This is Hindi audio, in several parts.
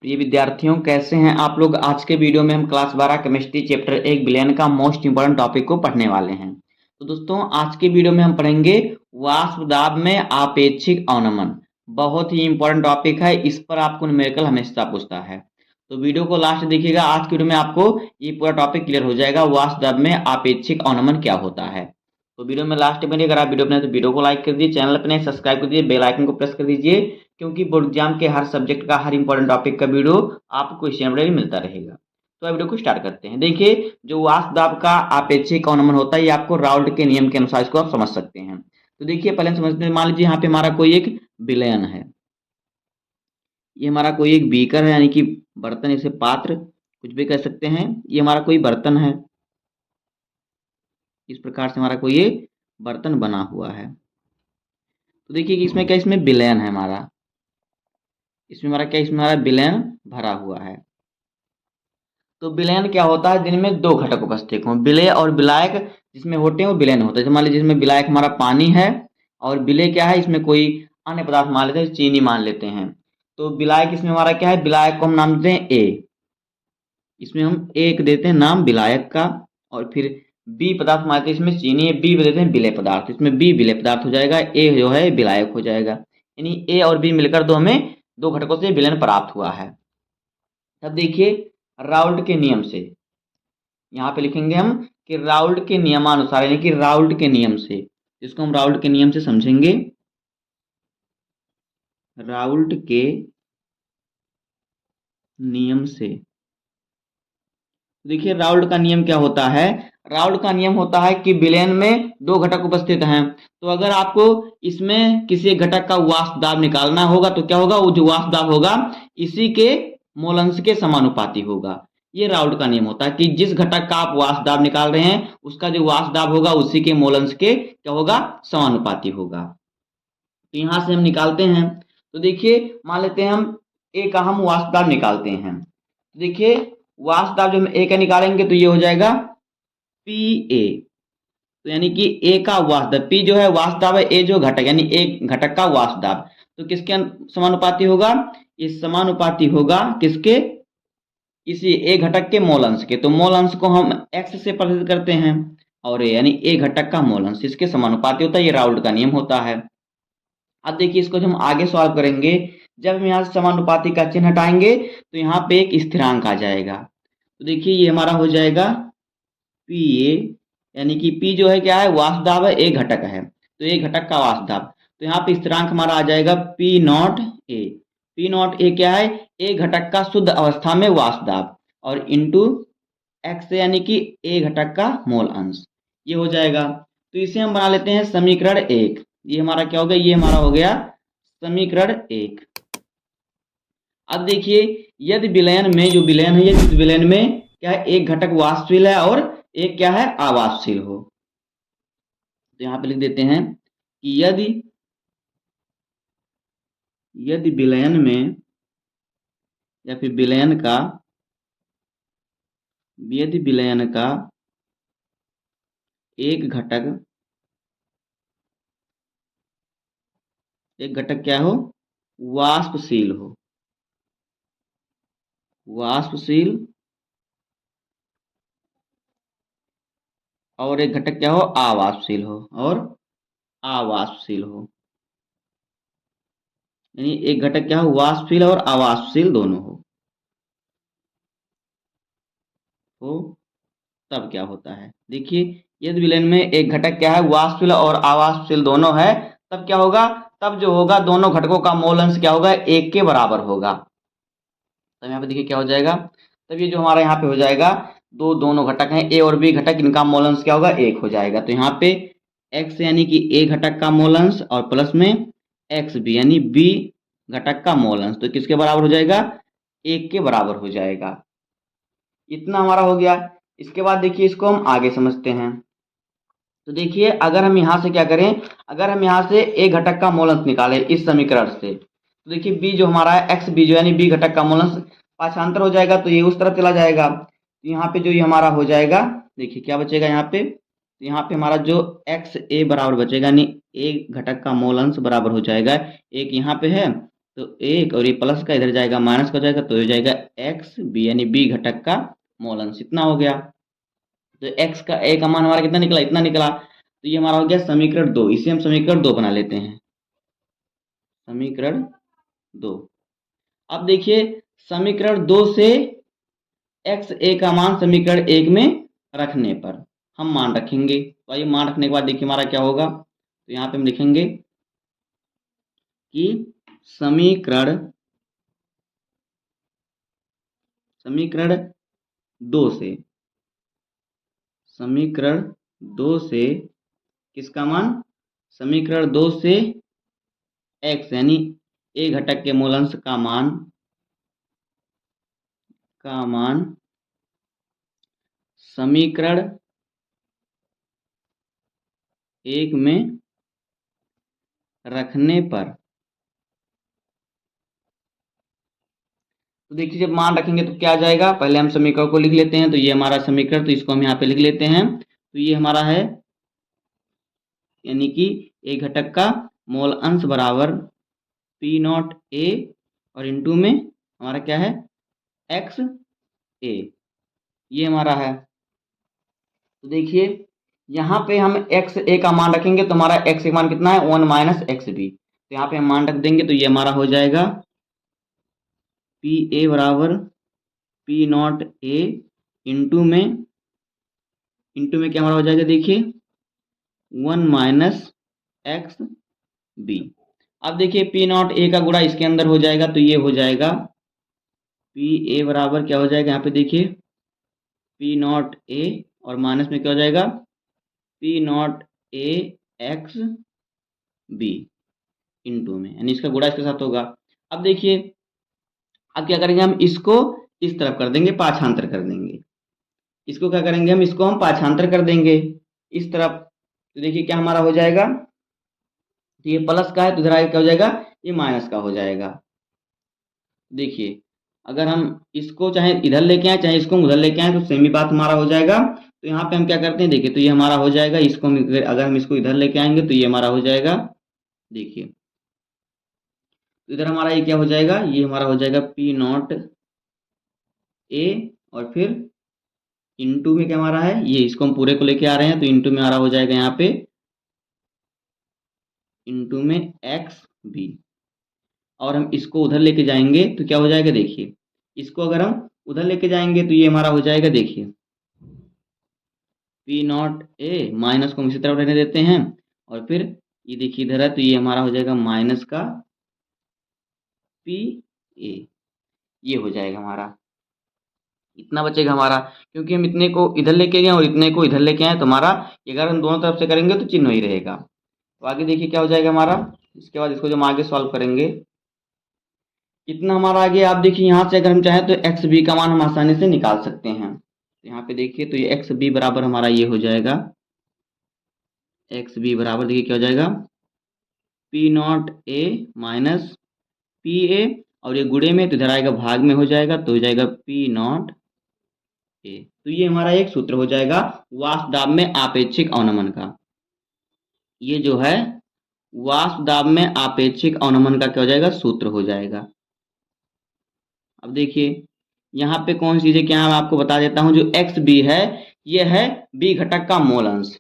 प्रिय विद्यार्थियों, कैसे हैं आप लोग। आज के वीडियो में हम क्लास 12 केमिस्ट्री चैप्टर 1 विलयन का मोस्ट इंपोर्टेंट टॉपिक को पढ़ने वाले हैं। तो दोस्तों, आज के वीडियो में हम पढ़ेंगे वाष्प दाब में आपेक्षिक अवनमन। बहुत ही इंपॉर्टेंट टॉपिक है, इस पर आपको न्यूमेरिकल हमेशा पूछता है। तो वीडियो को लास्ट देखिएगा। आज के वीडियो में आपको ये पूरा टॉपिक क्लियर हो जाएगा, वाष्प दाब में आपेक्षिक अवनमन क्या होता है। तो वीडियो में लास्ट में अगर आप वीडियो बनाए तो वीडियो को लाइक कर दीजिए, चैनल पर नए सब्सक्राइब कर दीजिए, बेल आइकन को प्रेस कर दीजिए, क्योंकि बोर्ड एग्जाम के हर सब्जेक्ट का हर इंपॉर्टेंट टॉपिक का वीडियो आपको इस चैनल पर मिलता रहेगा। तो वीडियो को स्टार्ट करते हैं। देखिए, जो वाष्प दाब का आपेक्षिक अवनमन होता है, ये आपको राउल्ट के नियम के अनुसार इसको आप समझ सकते हैं। तो देखिए, पहले हम समझते हैं। मान लीजिए यहाँ पे हमारा कोई एक विलयन है, ये हमारा कोई एक बीकर है, यानी कि बर्तन, इसे पात्र कुछ भी कह सकते हैं। ये हमारा कोई बर्तन है, इस प्रकार से हमारा कोई एक बर्तन बना हुआ है। तो देखिए कि इसमें क्या, इसमें विलयन है हमारा, इसमें हमारा क्या, इसमें हमारा विलयन भरा हुआ है। तो विलयन क्या होता है, जिनमें दो घटक उपस्थित हों। विलेय और विलायक जिसमें होते हैं वो विलयन होता है। मान लीजिए जिसमें विलायक हमारा पानी है और विलेय क्या है, इसमें कोई अन्य पदार्थ मान लेते हैं, चीनी मान लेते हैं। तो विलायक इसमें हमारा क्या है, विलायक को हम नाम देते हैं ए, इसमें हम एक देते हैं नाम विलायक का। और फिर बी पदार्थ मान लेते हैं, इसमें चीनी है, बी देते हैं विलेय पदार्थ, इसमें बी विलेय पदार्थ हो जाएगा, ए जो है विलायक हो जाएगा। यानी ए और बी मिलकर हमें दो घटकों से विलयन प्राप्त हुआ है। अब देखिए, राउल्ट के नियम से यहाँ पे लिखेंगे हम कि राउल्ट के नियमानुसार, यानी कि राउल्ट के नियम से, इसको हम राउल्ट के नियम से समझेंगे। राउल्ट के नियम से देखिए, राउल्ट का नियम क्या होता है। राउल्ट का नियम होता है कि विलयन में दो घटक उपस्थित हैं। तो अगर आपको इसमें किसी एक घटक का वाष्प दाब निकालना होगा तो क्या होगा, वो जो वाष्प दाब होगा इसी के मोलंश के समानुपाती होगा। ये राउल्ट का नियम होता है कि जिस घटक का आप वाष्प दाब निकाल रहे हैं उसका जो वाष्प दाब होगा उसी के मोलंश के क्या होगा, समानुपाती होगा। तो यहां से हम निकालते हैं। तो देखिए, मान लेते हैं हम ए का हम वाष्प दाब निकालते हैं। तो देखिए, वाष्प दाब जब हम ए का निकालेंगे तो ये हो जाएगा पी ए। तो यानी कि ए का वाष्प दाब, पी जो है वाष्प दाब है, ए जो घटक यानी एक घटक का वाष्प दाब, तो किसके समानुपाती होगा, इस समानुपाती होगा किसके, इसी ए घटक के मोल अंश के। तो मोल अंश को हम एक्स से प्रदर्शित करते हैं और यानी ए घटक का मोल अंश इसके समानुपाती होता है। ये राउल्ट का नियम होता है। अब देखिए, इसको जब हम आगे सॉल्व करेंगे, जब हम यहाँ से समानुपाती का चिन्ह हटाएंगे तो यहाँ पे एक स्थिरांक आ जाएगा। तो देखिए, ये हमारा हो जाएगा पी ए, यानी कि पी जो है क्या है, वाष्प दाब है, ए घटक है, तो ए घटक का वाष्प दाब। तो यहाँ पे स्थिरांक हमारा आ जाएगा P not A. P not ए क्या है, ए घटक का शुद्ध अवस्था में वाष्प दाब, और इंटू एक्स यानी कि ए घटक का मोल अंश, ये हो जाएगा। तो इसे हम बना लेते हैं समीकरण एक। ये हमारा क्या हो गया, ये हमारा हो गया समीकरण एक। अब देखिए, यदि विलयन में जो विलयन है, यदि विलयन में क्या है, एक घटक वाष्पशील है और एक क्या है, अवाष्पशील हो। तो यहां पे लिख देते हैं कि यदि यदि विलयन में या फिर विलयन का, यदि विलयन का एक घटक क्या हो, वाष्पशील हो, वाष्पशील, और एक घटक क्या हो, अवाष्पशील हो, और अवाष्पशील हो, यानी एक घटक क्या हो, वाष्पशील और अवाष्पशील दोनों हो तब क्या होता है। देखिए, यदि विलयन में एक घटक क्या है, वाष्पशील और अवाष्पशील दोनों है, तब क्या होगा, तब जो होगा दोनों घटकों का मोल अंश क्या होगा, एक के बराबर होगा। तब यहाँ पे देखिए क्या हो जाएगा, तब ये जो हमारा यहाँ पे हो जाएगा, दोनों घटक हैं ए और बी घटक, इनका मोल अंश क्या होगा, एक हो जाएगा। तो यहाँ पे एक्स यानी कि ए घटक का मोल अंश और प्लस में एक्स बी यानी बी घटक का मोल अंश, तो किसके बराबर हो जाएगा, एक के बराबर हो जाएगा। इतना हमारा हो गया। इसके बाद देखिए, इसको हम आगे समझते हैं। तो देखिए, अगर हम यहाँ से क्या करें, अगर हम यहाँ से ए घटक का मोल अंश निकालें इस समीकरण से, तो देखिए बी जो हमारा है, एक्स बी जो यानी बी घटक का मोल अंश पाछांतर हो जाएगा, तो ये उस तरफ चला जाएगा। तो यहाँ पे जो ये हमारा हो जाएगा, देखिए क्या बचेगा यहाँ पे, तो यहाँ पे हमारा जो एक्स ए बराबर बचेगा, यानी ए घटक का मोल अंश बराबर हो जाएगा, एक यहाँ पे है तो 1 और ये प्लस का इधर जाएगा माइनस का हो जाएगा, तो हो जाएगा एक्स बी, यानी बी घटक का मोल अंश इतना हो गया। तो एक्स का ए का मान हमारा कितना निकला, इतना निकला। तो ये हमारा हो गया समीकरण 2। इसे हम समीकरण 2 बना लेते हैं, समीकरण 2। अब देखिए समीकरण 2 से एक्स ए का मान समीकरण 1 में रखने पर हम मान रखेंगे। तो ये मान रखने के बाद देखिए हमारा क्या होगा, तो यहाँ पे हम लिखेंगे कि समीकरण 2 से, समीकरण 2 से किसका मान, समीकरण 2 से एक्स यानी ए घटक के मूलांश का मान समीकरण 1 में रखने पर, तो देखिए जब मान रखेंगे तो क्या आ जाएगा, पहले हम समीकरण को लिख लेते हैं। तो ये हमारा समीकरण, तो इसको हम यहाँ पे लिख लेते हैं। तो ये हमारा है, यानी कि ए घटक का मोल अंश बराबर पी नॉट ए और इनटू में हमारा क्या है, एक्स ए, ये हमारा है। तो देखिए यहाँ पे हम एक्स ए का मान रखेंगे तो हमारा एक्स का मान कितना है, 1 माइनस एक्स बी। तो यहाँ पे हम मान रख देंगे तो ये हमारा हो जाएगा पी ए बराबर पी नॉट ए इंटू में क्या हमारा हो जाएगा, देखिए 1 माइनस एक्स बी। अब देखिए पी नॉट ए का गुणा इसके अंदर हो जाएगा, तो ये हो जाएगा पी ए बराबर क्या हो जाएगा, यहाँ पे देखिए पी नॉट ए और माइनस में क्या हो जाएगा, P not A X B into में, यानी इसका गुणा इसके साथ होगा। अब देखिए अब क्या करेंगे, हम इसको इस तरफ कर देंगे, पाछांतर कर देंगे। इसको क्या करेंगे, हम इसको हम पाछांतर कर देंगे इस तरफ। तो देखिए क्या हमारा हो जाएगा, तो ये प्लस का है तो इधर आगे क्या हो जाएगा, ये माइनस का हो जाएगा। देखिए अगर हम इसको चाहे इधर लेके आए चाहे इसको उधर लेके आए तो सेम ही बात हमारा हो जाएगा। तो यहाँ पे हम क्या करते हैं, देखिए तो ये हमारा हो जाएगा, इसको अगर हम इसको इधर लेके आएंगे तो ये हमारा हो जाएगा, देखिए तो इधर हमारा ये क्या हो जाएगा, ये हमारा हो जाएगा पी नॉट ए और फिर इनटू में क्या हमारा है, ये इसको हम पूरे को लेके आ रहे हैं तो इनटू में हमारा हो जाएगा यहाँ पे इनटू में एक्स बी, और हम इसको उधर लेके जाएंगे तो क्या हो जाएगा, देखिए इसको अगर हम उधर लेके जाएंगे तो ये हमारा हो जाएगा, देखिए पी नॉट ए, माइनस को हम इसी तरफ रहने देते हैं और फिर ये देखिए इधर है तो ये हमारा हो जाएगा माइनस का पी ए, ये हो जाएगा हमारा, इतना बचेगा हमारा। क्योंकि हम इतने को इधर लेके गए और इतने को इधर लेके आए तो हमारा अगर हम दोनों तरफ से करेंगे तो चिन्ह ही रहेगा। तो आगे देखिए क्या हो जाएगा हमारा, इसके बाद इसको जब हम आगे सॉल्व करेंगे कितना हमारा आगे, आप देखिए यहाँ से अगर हम चाहें तो एक्स बी का मान हम आसानी से निकाल सकते हैं। तो यहाँ पे देखिए तो ये एक्स बी बराबर हमारा ये हो जाएगा, एक्स बी बराबर देखिए क्या हो जाएगा, P not A minus P A, और ये गुणे में तो इधर आएगा भाग में हो जाएगा तो हो जाएगा पी नॉट ए। तो ये हमारा एक सूत्र हो जाएगा वाष्प दाब में आपेक्षिक अवनमन का। ये जो है वाष्प दाब में आपेक्षिक अवनमन का क्या हो जाएगा, सूत्र हो जाएगा। अब देखिए यहाँ पे कौन सी चीजें क्या है मैं आपको बता देता हूँ। जो एक्स बी है ये है बी घटक का मोल अंश।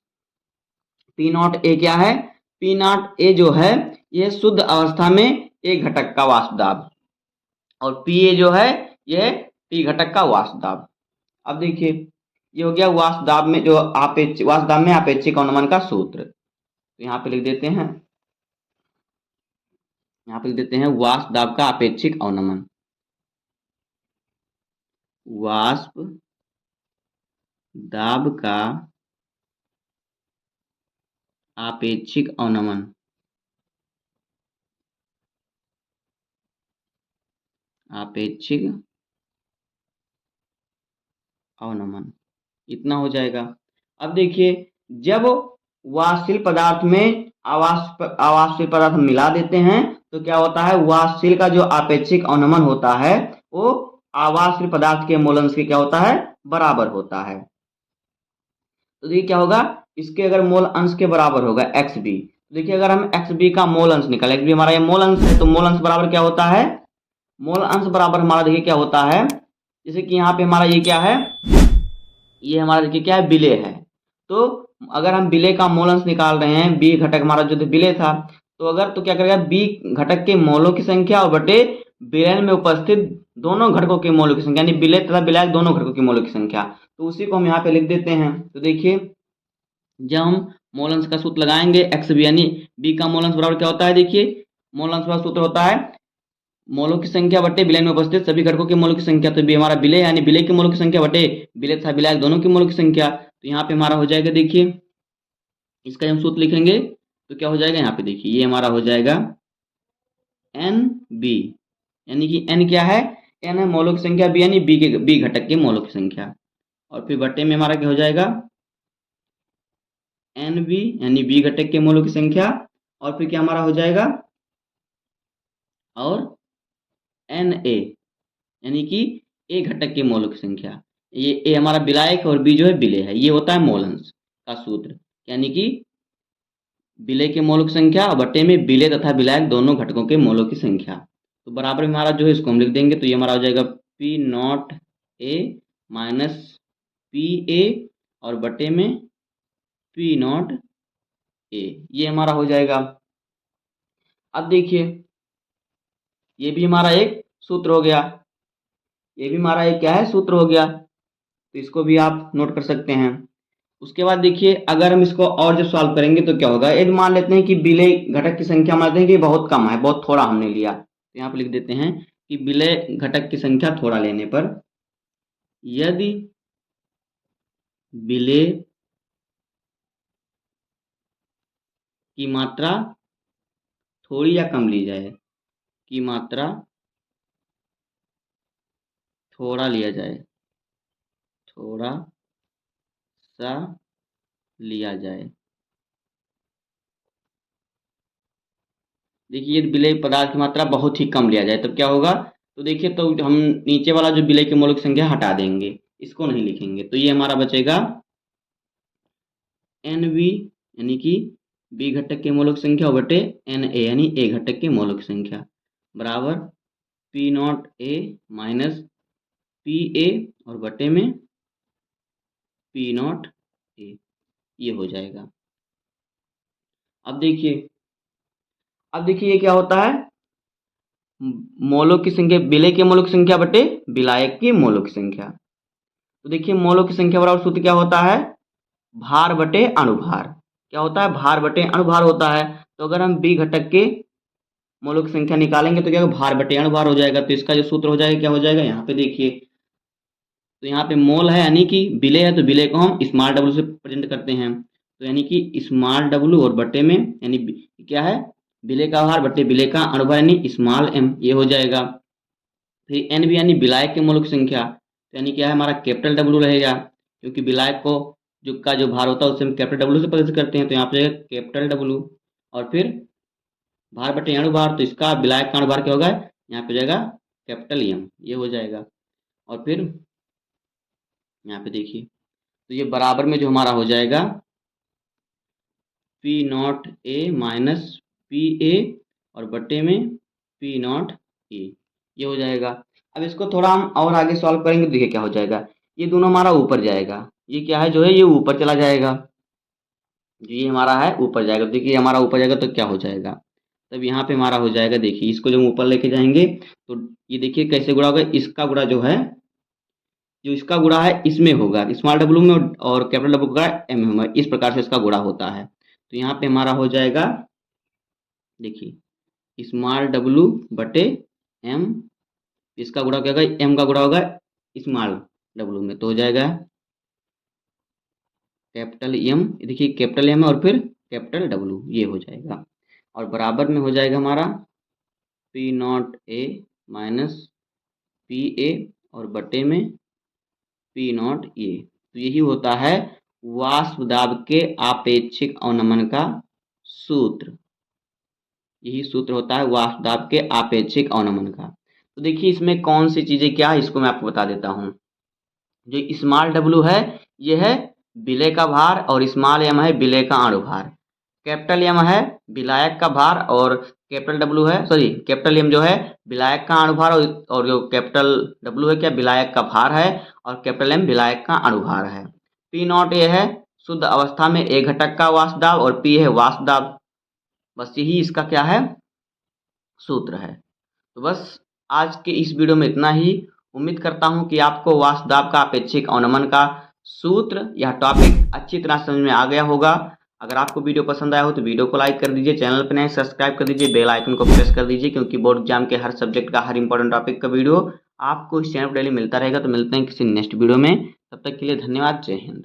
पी नॉट ए क्या है, पी नॉट ए जो है ये शुद्ध अवस्था में ए घटक का वाष्प दाब, और पी ए जो है ये पी घटक का वाष्प दाब। अब देखिए ये हो गया वाष्प दाब में जो वाष्प दाब में आपेक्षिक अवनमन का सूत्र। तो यहाँ पे लिख देते हैं, यहाँ पे लिख देते हैं वाष्प दाब का आपेक्षिक अवनमन, वाष्प दाब का आपेक्षिक अवनमन, आपेक्षिक अवनमन इतना हो जाएगा। अब देखिए जब वाष्पशील पदार्थ में अवाष्पशील पदार्थ हम मिला देते हैं तो क्या होता है, वाष्पशील का जो आपेक्षिक अवनमन होता है वो अवाष्पशील पदार्थ के मोल अंश के क्या होता है, बराबर होता है। तो ये क्या होगा, इसके अगर मोल अंश के बराबर होगा एक्स बी, देखिए अगर हम एक्स बी का मोल अंश निकालें, एक्स बी हमारा ये मोल अंश है, तो मोल अंश बराबर क्या होता है, मोल अंश बराबर हमारा देखिए क्या होता है, जैसे कि यहाँ पे हमारा ये क्या है, ये हमारा देखिए क्या है, विलेय है। तो अगर हम विलेय का मोल अंश निकाल रहे हैं, बी घटक हमारा जो विलेय था, तो अगर तो क्या करेगा, बी घटक के मोलों की संख्या और बटे विलयन में उपस्थित दोनों घटकों के मोलों की संख्या, यानी विलेय तथा विलायक दोनों घटकों के मोलों की संख्या। तो उसी को हम यहाँ पे लिख देते हैं। तो देखिए जब हम मोल अंश का सूत्र लगाएंगे, एक्स बी यानी बी का मोल अंश बराबर क्या होता है, देखिए मोल अंश का सूत्र होता है मोलों की संख्या बटे विलयन में उपस्थित सभी घटकों के मोलों की संख्या। तो बी हमारा विलय यानी विलय के मोलों की संख्या बटे विलय तथा विलायक दोनों के मोलों की संख्या। तो यहाँ पे हमारा हो जाएगा, देखिए इसका हम सूत्र लिखेंगे तो क्या हो जाएगा, यहाँ पे देखिए ये हमारा हो जाएगा एन बी, यानी कि एन क्या है, एन है मोलों की संख्या, बी यानी बी घटक के मोलों की संख्या, और फिर बटे में हमारा क्या हो जाएगा, एन बी यानी बी घटक के मोलों की संख्या, और फिर क्या हमारा हो जाएगा, और एन ए यानी कि ए घटक के मोलों की संख्या। ये ए हमारा विलायक और बी जो है विलेय है। ये होता है मोल अंश का सूत्र, यानी कि विलेय के मोलों की संख्या और बटे में विलेय तथा विलायक दोनों घटकों के मोलों की संख्या। तो बराबर में हमारा जो है इसको हम लिख देंगे, तो ये हमारा हो जाएगा P not A minus P A और बटे में पी नॉट ए, ये हमारा हो जाएगा। अब देखिए ये भी हमारा एक सूत्र हो गया, ये भी हमारा एक क्या है, सूत्र हो गया। तो इसको भी आप नोट कर सकते हैं। उसके बाद देखिए अगर हम इसको और जो सॉल्व करेंगे तो क्या होगा, यदि मान लेते हैं कि विलेय घटक की संख्या मानते हैं कि बहुत कम है, बहुत थोड़ा हमने लिया, तो यहाँ पे लिख देते हैं कि विलेय घटक की संख्या थोड़ा लेने पर यदि विलेय की मात्रा थोड़ी या कम ली जाए, की मात्रा थोड़ा लिया जाए, थोड़ा सा लिया जाए, देखिए ये विलेय पदार्थ की मात्रा बहुत ही कम लिया जाए तब क्या होगा, तो देखिए तो हम नीचे वाला जो विलेय के मोलों की संख्या हटा देंगे, इसको नहीं लिखेंगे, तो ये हमारा बचेगा एन बी यानी कि बी घटक के मोलों की संख्या बटे एन ए यानी ए घटक के मोलों की संख्या बराबर P not A minus P A और बटे में पी नॉट ए, ये हो जाएगा। अब देखिए ये क्या होता है, मोलों की संख्या, विलेय के मोलों की संख्या बटे विलायक के मोलों की संख्या। तो देखिए मोलों की संख्या बराबर सूत्र क्या होता है, भार बटे अणुभार। क्या होता है, भार बटे अणुभार होता है। तो अगर हम बी घटक के मोलों की संख्या निकालेंगे तो क्या होगा, भार बटे अणुभार हो जाएगा। तो इसका जो सूत्र हो जाएगा क्या हो जाएगा, यहाँ पे देखिए, तो यहाँ पे मोल है यानी कि विलेय है, तो विलेय को हम स्मॉल डब्ल्यू से प्रेजेंट करते हैं, तो यानी कि स्मॉल डब्ल्यू और बटे में यानी क्या है, विलेय का भार बटे विलेय का अणुभार यानी स्मॉल एम, ये हो जाएगा। फिर एन बी यानी विलायक के मोलों की संख्या, तो यानी क्या है हमारा कैपिटल डब्ल्यू रहेगा, क्योंकि विलायक को जो भार होता है उससे हम कैपिटल डब्ल्यू से प्रदर्शित करते हैं, तो यहाँ पे कैपिटल डब्ल्यू, और फिर भार बटे अणुभार, तो इसका विलायक का अणुभार क्या होगा, यहाँ पे हो जाएगा कैपिटल एम, ये हो जाएगा। और फिर यहाँ पे देखिए तो ये बराबर में जो हमारा हो जाएगा P not A minus P A और बटे में पी नॉट ए, ये हो जाएगा। अब इसको थोड़ा हम और आगे सॉल्व करेंगे तो देखिए क्या हो जाएगा, ये दोनों हमारा ऊपर जाएगा, ये क्या है जो है ये ऊपर चला जाएगा, जो ये हमारा है ऊपर जाएगा। तो देखिए हमारा ऊपर जाएगा तो क्या हो जाएगा, तब यहाँ पे हमारा हो जाएगा, देखिए इसको जब हम ऊपर लेके जाएंगे तो ये देखिए कैसे गुणा होगा, इसका गुणा जो है, जो इसका गुणा है इसमें होगा स्मॉल डब्ल्यू में और कैपिटल डब्ल्यू का एम में, इस प्रकार से इसका गुणा होता है। तो यहाँ पे हमारा हो जाएगा, देखिए स्मॉल डब्ल्यू बटे एम, इसका गुणा क्या होगा, एम का गुणा होगा स्मॉल डब्ल्यू में, तो हो जाएगा कैपिटल एम, देखिए कैपिटल एम और फिर कैपिटल डब्ल्यू, ये हो जाएगा। और बराबर में हो जाएगा हमारा P not A minus P A और बटे में पी नॉट ए। तो यही होता है वाष्प दाब के आपेक्षिक अवनमन का सूत्र, यही सूत्र होता है वाष्प दाब के आपेक्षिक अवनमन का। तो देखिए इसमें कौन सी चीज़ें क्या है इसको मैं आपको बता देता हूँ। जो स्मॉल डब्ल्यू है ये है विलेय का भार और स्मॉल एम है विलेय का अणुभार। कैपिटल एम है विलायक का भार और कैपिटल डब्ल्यू है, सॉरी कैपिटल एम जो है विलायक का अणुभार और जो कैपिटल डब्ल्यू है क्या विलायक का भार है और कैपिटल एम विलायक का अणुभार है। पी नॉट ए है शुद्ध अवस्था में एक घटक का वाष्प दाब और पी है वाष्प दाब। बस यही इसका क्या है सूत्र है। तो बस आज के इस वीडियो में इतना ही। उम्मीद करता हूं कि आपको वाष्प दाब का अपेक्षिक अवनमन का सूत्र यह टॉपिक अच्छी तरह समझ में आ गया होगा। अगर आपको वीडियो पसंद आया हो तो वीडियो को लाइक कर दीजिए, चैनल पर नए सब्सक्राइब कर दीजिए, बेल आइकन को प्रेस कर दीजिए, क्योंकि बोर्ड एग्जाम के हर सब्जेक्ट का हर इंपॉर्टेंट टॉपिक का वीडियो आपको इस चैनल पर डेली मिलता रहेगा। तो मिलते हैं किसी नेक्स्ट वीडियो में, तब तक के लिए धन्यवाद। जय हिंद।